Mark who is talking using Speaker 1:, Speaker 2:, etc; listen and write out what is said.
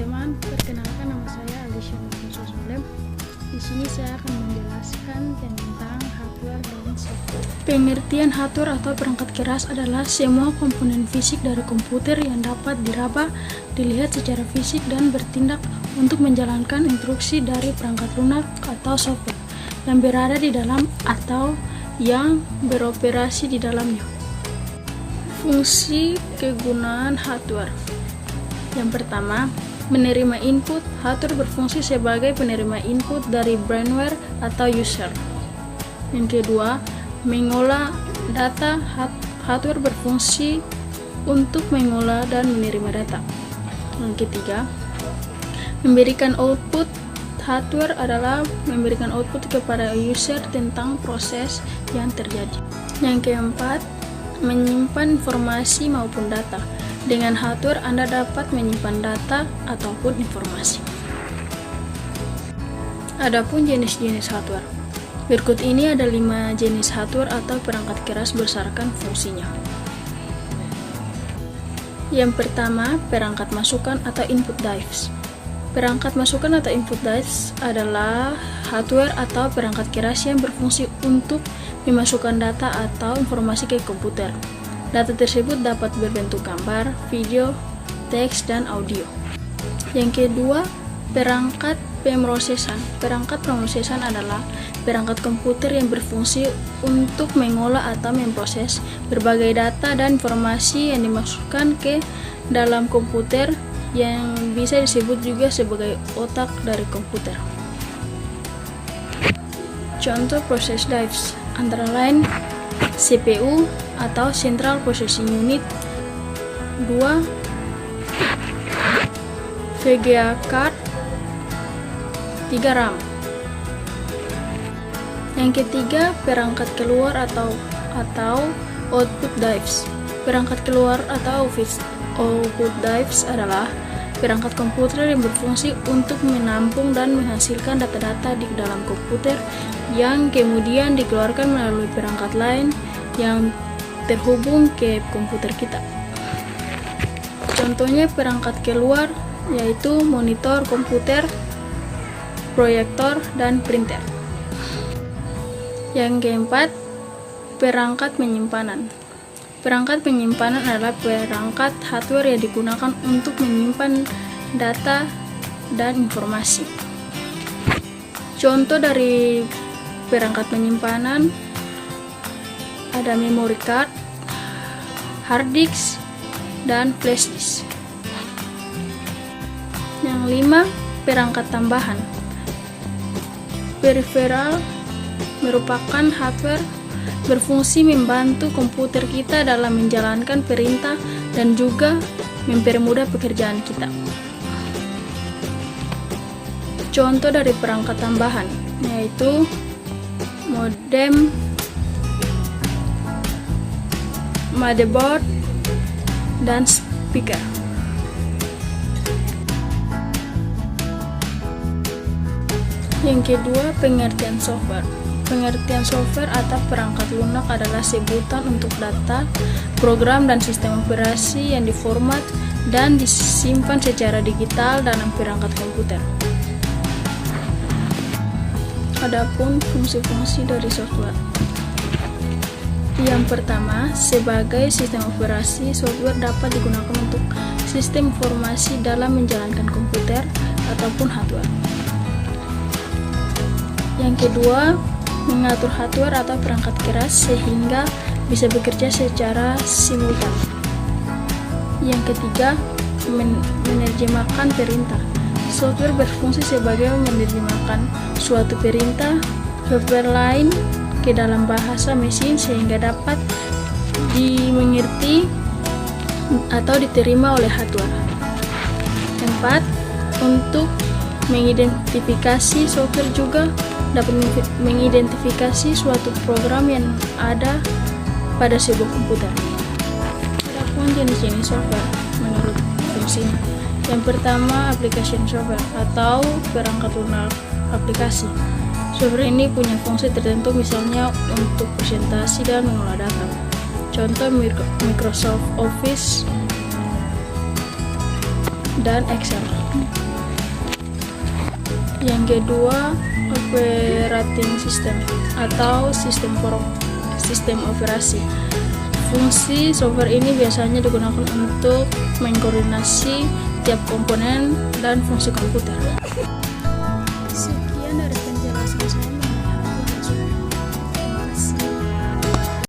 Speaker 1: teman-teman, perkenalkan nama saya Alicia Nurhoso Solem. Di sini saya akan menjelaskan tentang hardware dan software. Pengertian hardware atau perangkat keras adalah semua komponen fisik dari komputer yang dapat diraba, dilihat secara fisik dan bertindak untuk menjalankan instruksi dari perangkat lunak atau software yang berada di dalam atau yang beroperasi di dalamnya. Fungsi kegunaan hardware. Yang pertama, menerima input. Hardware berfungsi sebagai penerima input dari brainware atau user. Yang kedua, mengolah data. Hardware berfungsi untuk mengolah dan menerima data. Yang ketiga, memberikan output. Hardware adalah memberikan output kepada user tentang proses yang terjadi. Yang keempat, menyimpan informasi maupun data. Dengan hardware, Anda dapat menyimpan data ataupun informasi. Adapun jenis-jenis hardware. Berikut ini ada 5 jenis hardware atau perangkat keras berdasarkan fungsinya. Yang pertama, perangkat masukan atau input device. Perangkat masukan atau input device adalah hardware atau perangkat keras yang berfungsi untuk memasukkan data atau informasi ke komputer. Data tersebut dapat berbentuk gambar, video, teks, dan audio. Yang kedua, perangkat pemrosesan. Perangkat pemrosesan adalah perangkat komputer yang berfungsi untuk mengolah atau memproses berbagai data dan informasi yang dimasukkan ke dalam komputer, yang bisa disebut juga sebagai otak dari komputer. Contoh proses device antara lain CPU atau Central Processing Unit, 2 VGA card, 3 RAM. Yang ketiga, perangkat keluar atau output device. Perangkat keluar atau output device adalah perangkat komputer yang berfungsi untuk menampung dan menghasilkan data-data di dalam komputer yang kemudian dikeluarkan melalui perangkat lain yang terhubung ke komputer kita. Contohnya perangkat keluar yaitu monitor komputer, proyektor, dan printer. Yang keempat, perangkat penyimpanan. Perangkat penyimpanan adalah perangkat hardware yang digunakan untuk menyimpan data dan informasi. Contoh dari perangkat penyimpanan ada memory card, hard disk, dan flash disk. Yang 5, perangkat tambahan. Peripheral merupakan hardware berfungsi membantu komputer kita dalam menjalankan perintah dan juga mempermudah pekerjaan kita. Contoh dari perangkat tambahan yaitu modem, motherboard, dan speaker. Yang kedua, pengertian software. Pengertian software atau perangkat lunak adalah sebutan untuk data, program, dan sistem operasi yang diformat dan disimpan secara digital dalam perangkat komputer. Adapun fungsi-fungsi dari software. Yang pertama, sebagai sistem operasi, software dapat digunakan untuk sistem informasi dalam menjalankan komputer ataupun hardware. Yang kedua, mengatur hardware atau perangkat keras sehingga bisa bekerja secara simultan. Yang ketiga, menerjemahkan perintah. Software berfungsi sebagai menerjemahkan suatu perintah software lain ke dalam bahasa mesin sehingga dapat dimengerti atau diterima oleh hardware. Keempat, untuk mengidentifikasi, software juga dapat mengidentifikasi suatu program yang ada pada sebuah komputer. Adapun jenis-jenis software menurut fungsinya. Yang pertama, application software atau perangkat lunak aplikasi. Software ini punya fungsi tertentu, misalnya untuk presentasi dan mengolah data. Contoh Microsoft Office dan Excel. Yang kedua, operating system atau sistem operasi. Fungsi software ini biasanya digunakan untuk mengkoordinasi tiap komponen dan fungsi komputer. Sekian dari